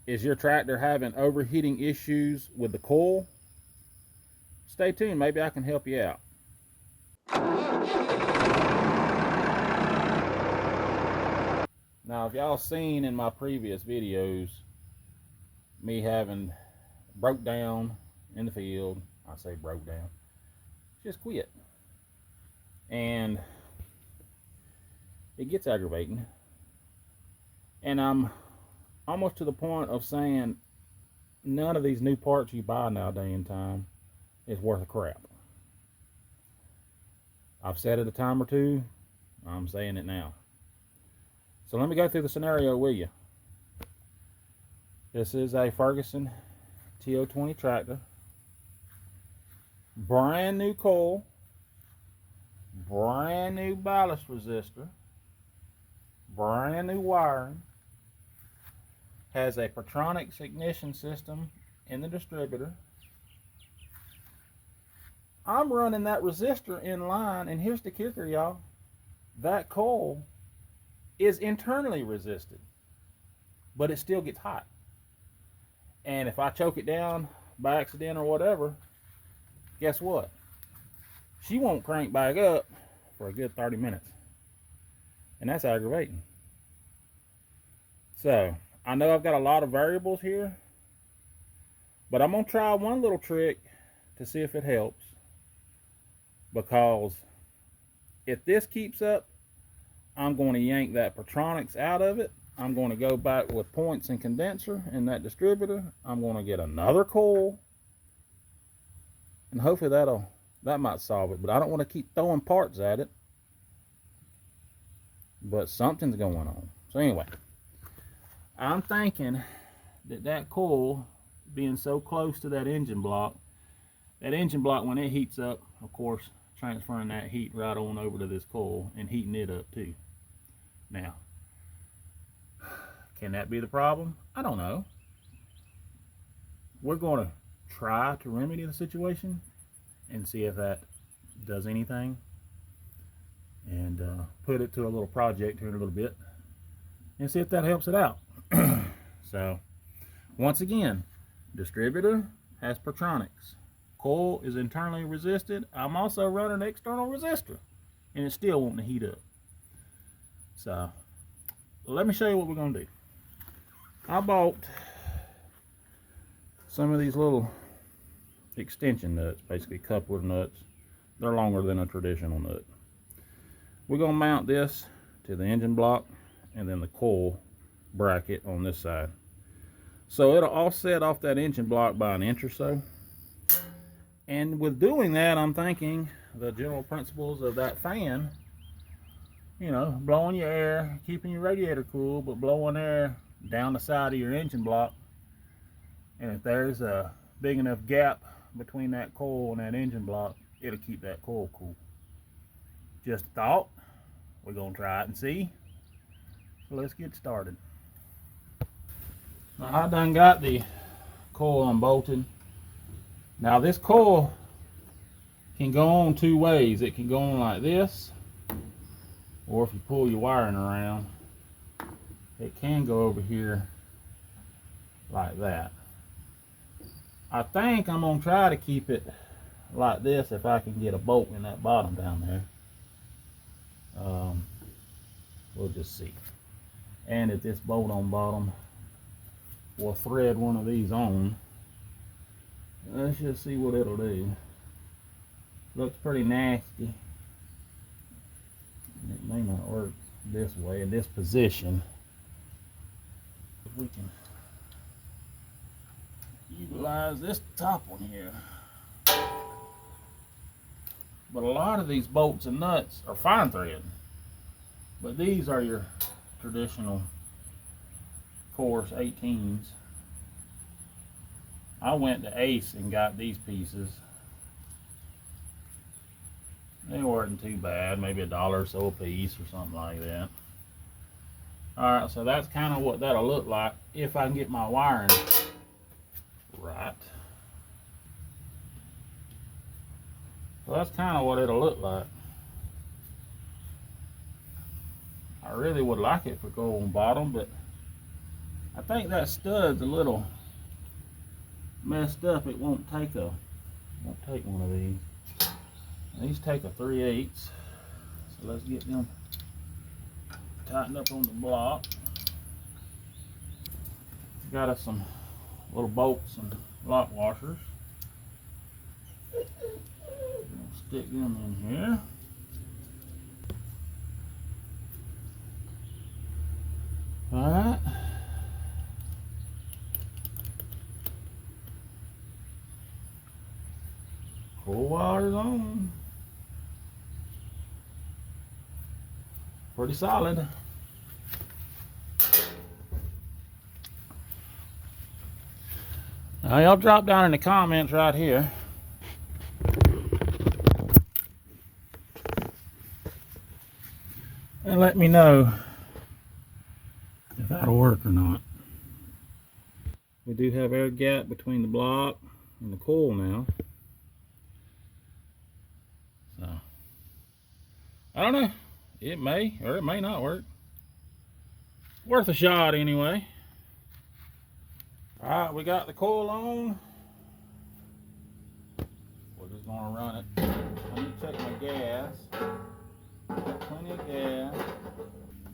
Is your tractor having overheating issues with the coil? Stay tuned, maybe I can help you out. Now, if y'all seen in my previous videos me having broke down in the field, I say broke down, just quit. And it gets aggravating. And I'm almost to the point of saying none of these new parts you buy nowadays in time is worth a crap. I've said it a time or two, I'm saying it now. So let me go through the scenario with you. This is a Ferguson TO20 tractor. Brand new coil. Brand new ballast resistor. Brand new wiring. Has a Petronix ignition system in the distributor. I'm running that resistor in line, and here's the kicker, y'all. That coil is internally resisted, but it still gets hot. And if I choke it down by accident or whatever, guess what? She won't crank back up for a good 30 minutes. And that's aggravating. So, I know I've got a lot of variables here, but I'm going to try one little trick to see if it helps. Because if this keeps up, I'm going to yank that Petronix out of it. I'm going to go back with points and condenser in that distributor. I'm going to get another coil, and hopefully that might solve it. But I don't want to keep throwing parts at it. But something's going on. So anyway, I'm thinking that coil being so close to that engine block when it heats up, of course, transferring that heat right on over to this coil and heating it up too. Now, can that be the problem? I don't know. We're going to try to remedy the situation and see if that does anything, and put it to a little project here in a little bit and see if that helps it out. So, once again, distributor has Petronix. Coil is internally resisted. I'm also running an external resistor, and it's still wanting to heat up. So, let me show you what we're going to do. I bought some of these little extension nuts, basically coupler nuts. They're longer than a traditional nut. We're going to mount this to the engine block and then the coil bracket on this side. So it'll offset off that engine block by 1 inch or so. And with doing that, I'm thinking the general principles of that fan, you know, blowing your air, keeping your radiator cool, but blowing air down the side of your engine block. And if there's a big enough gap between that coil and that engine block, it'll keep that coil cool. Just a thought. We're going to try it and see. So let's get started. Now, I done got the coil unbolted. Now this coil can go on 2 ways. It can go on like this, or if you pull your wiring around, it can go over here like that. I think I'm going to try to keep it like this if I can get a bolt in that bottom down there. We'll just see. And if this bolt on bottom will thread one of these on, let's just see what it'll do. Looks pretty nasty. It may not work this way in this position. If we can utilize this top one here. But a lot of these bolts and nuts are fine thread, but these are your traditional coarse 18s. I went to Ace and got these pieces. They weren't too bad, maybe $1 or so a piece or something like that. Alright, so that's kind of what that'll look like if I can get my wiring right. So that's kind of what it'll look like. I really would like it to go on bottom, but I think that stud's a little messed up. It won't take one of these. These take a 3/8. So let's get them tightened up on the block. Got us some little bolts and lock washers. Stick them in here. Alright. Cool wire's on. Pretty solid. Now y'all drop down in the comments right here and let me know if that'll work or not. We do have air gap between the block and the coil now. So I don't know. It may or it may not work. Worth a shot anyway. Alright, we got the coil on. We're just gonna run it. I need to check my gas. Got plenty of gas.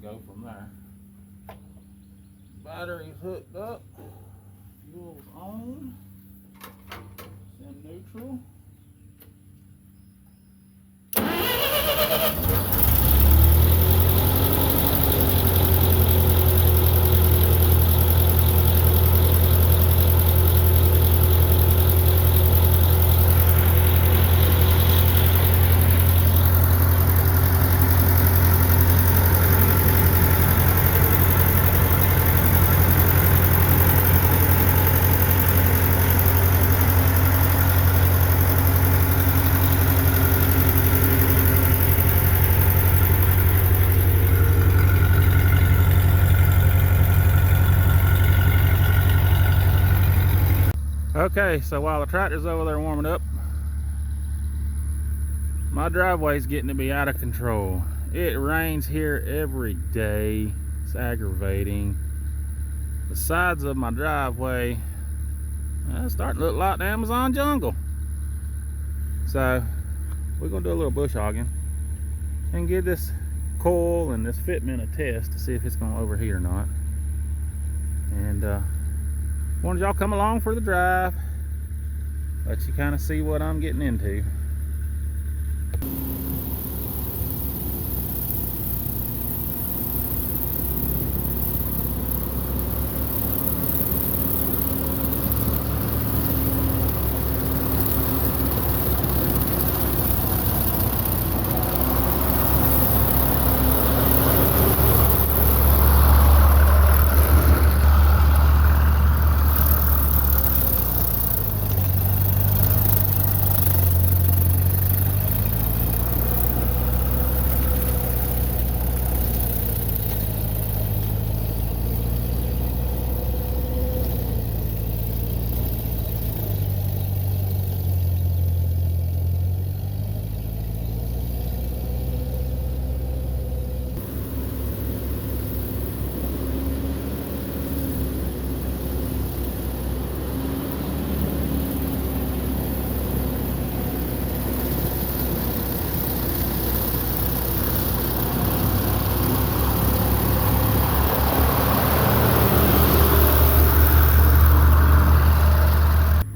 Go from there. Battery's hooked up. Fuel's on. It's in neutral. Okay, so while the tractor's over there warming up, my driveway's getting to be out of control. It rains here every day. It's aggravating. The sides of my driveway starting to look like the Amazon jungle. So we're gonna do a little bush hogging and give this coil and this fitment a test to see if it's gonna overheat or not. And wanted y'all come along for the drive, let you kind of see what I'm getting into.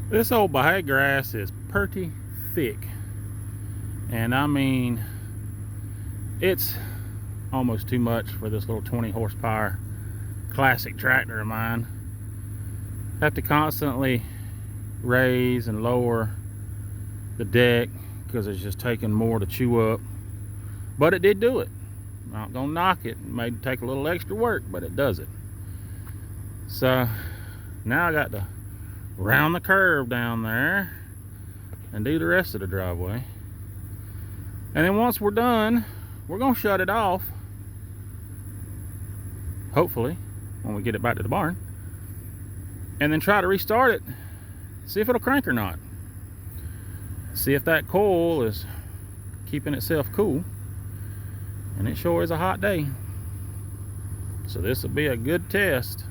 This old Bahia grass is pretty thick, and I mean it's almost too much for this little 20 horsepower classic tractor of mine. I have to constantly raise and lower the deck because it's just taking more to chew up, but it did do it. I'm not gonna knock it. It may take a little extra work, but it does it. So now I got to round the curve down there and do the rest of the driveway, and then once we're done, we're gonna shut it off, hopefully when we get it back to the barn, and then try to restart it, see if it'll crank or not, see if that coil is keeping itself cool. And it sure is a hot day, so this will be a good test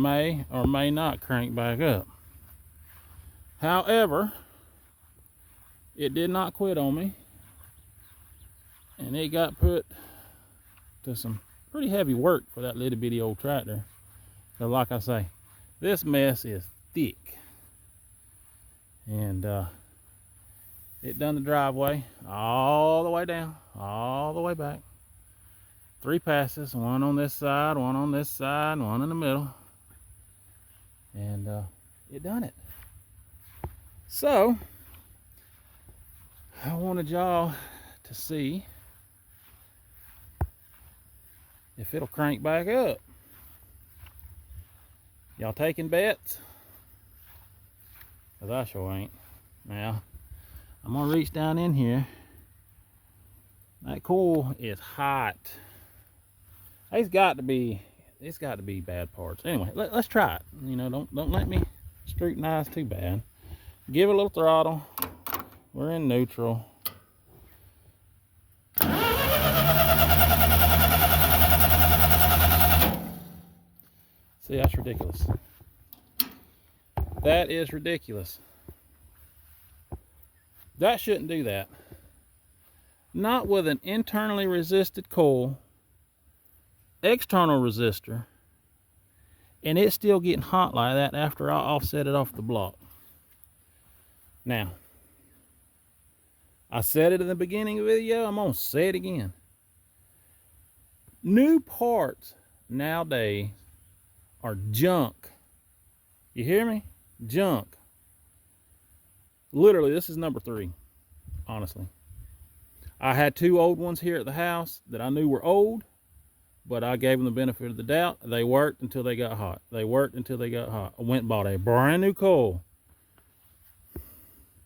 may or may not crank back up. However, it did not quit on me, and it got put to some pretty heavy work for that little bitty old tractor. So like I say, this mess is thick. And it done the driveway all the way down, all the way back. 3 passes, one on this side, one on this side, one in the middle. And it done it. So I wanted y'all to see if it'll crank back up. Y'all taking bets? Cause I sure ain't. Now, I'm gonna reach down in here. That coil is hot. It's got to be bad parts. Anyway, let's try it. You know, don't let me scrutinize too bad. Give it a little throttle. We're in neutral. See, that's ridiculous. That is ridiculous. That shouldn't do that. Not with an internally resisted coil, external resistor, and it's still getting hot like that after I offset it off the block. Now, I said it in the beginning of the video, I'm gonna say it again. New parts nowadays are junk. You hear me? Junk. Literally, this is number 3, honestly. I had 2 old ones here at the house that I knew were old, but I gave them the benefit of the doubt. They worked until they got hot. They worked until they got hot. I went and bought a brand new coil.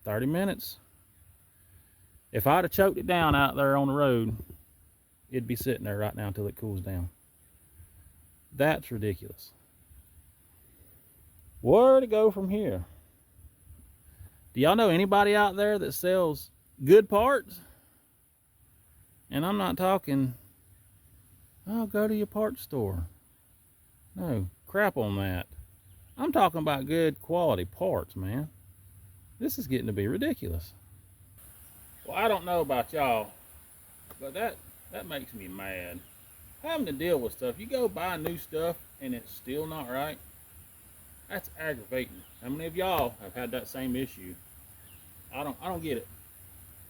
30 minutes. If I'd have choked it down out there on the road, it'd be sitting there right now until it cools down. That's ridiculous. Where to go from here? Do y'all know anybody out there that sells good parts? And I'm not talking, oh, go to your parts store. No, crap on that. I'm talking about good quality parts, man. This is getting to be ridiculous. Well, I don't know about y'all, but that makes me mad. Having to deal with stuff. You go buy new stuff and it's still not right. That's aggravating. How many of y'all have had that same issue? I don't get it.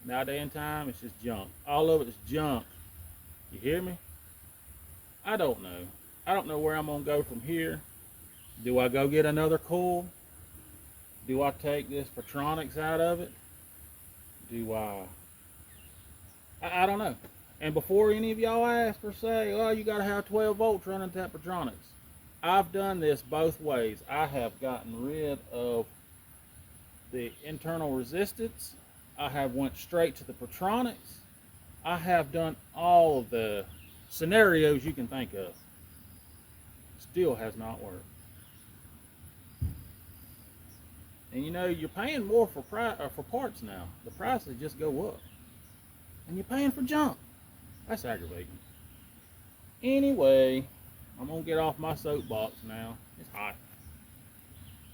Nowadays in time, it's just junk. All of it is junk. You hear me? I don't know. I don't know where I'm gonna go from here. Do I go get another coil? Do I take this Patronics out of it? Do I don't know. And before any of y'all ask or say, oh, you gotta have 12 volts running to that Patronics. I've done this both ways. I have gotten rid of the internal resistance. I have went straight to the Patronics. I have done all of the scenarios you can think of. Still has not worked. And you know, you're paying more for parts now. The prices just go up. And you're paying for junk. That's aggravating. Anyway, I'm gonna get off my soapbox now. It's hot.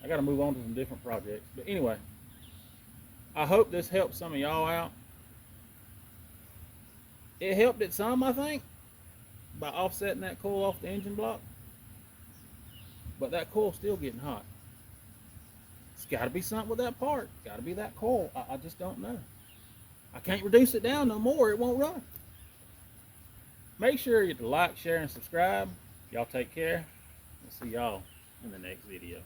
I gotta move on to some different projects. But anyway, I hope this helps some of y'all out. It helped it some, I think, by offsetting that coil off the engine block. But that coil's still getting hot. It's gotta be something with that part. It's gotta be that coil. I just don't know. I can't reduce it down no more. It won't run. Make sure you like, share, and subscribe. Y'all take care. We'll see y'all in the next video.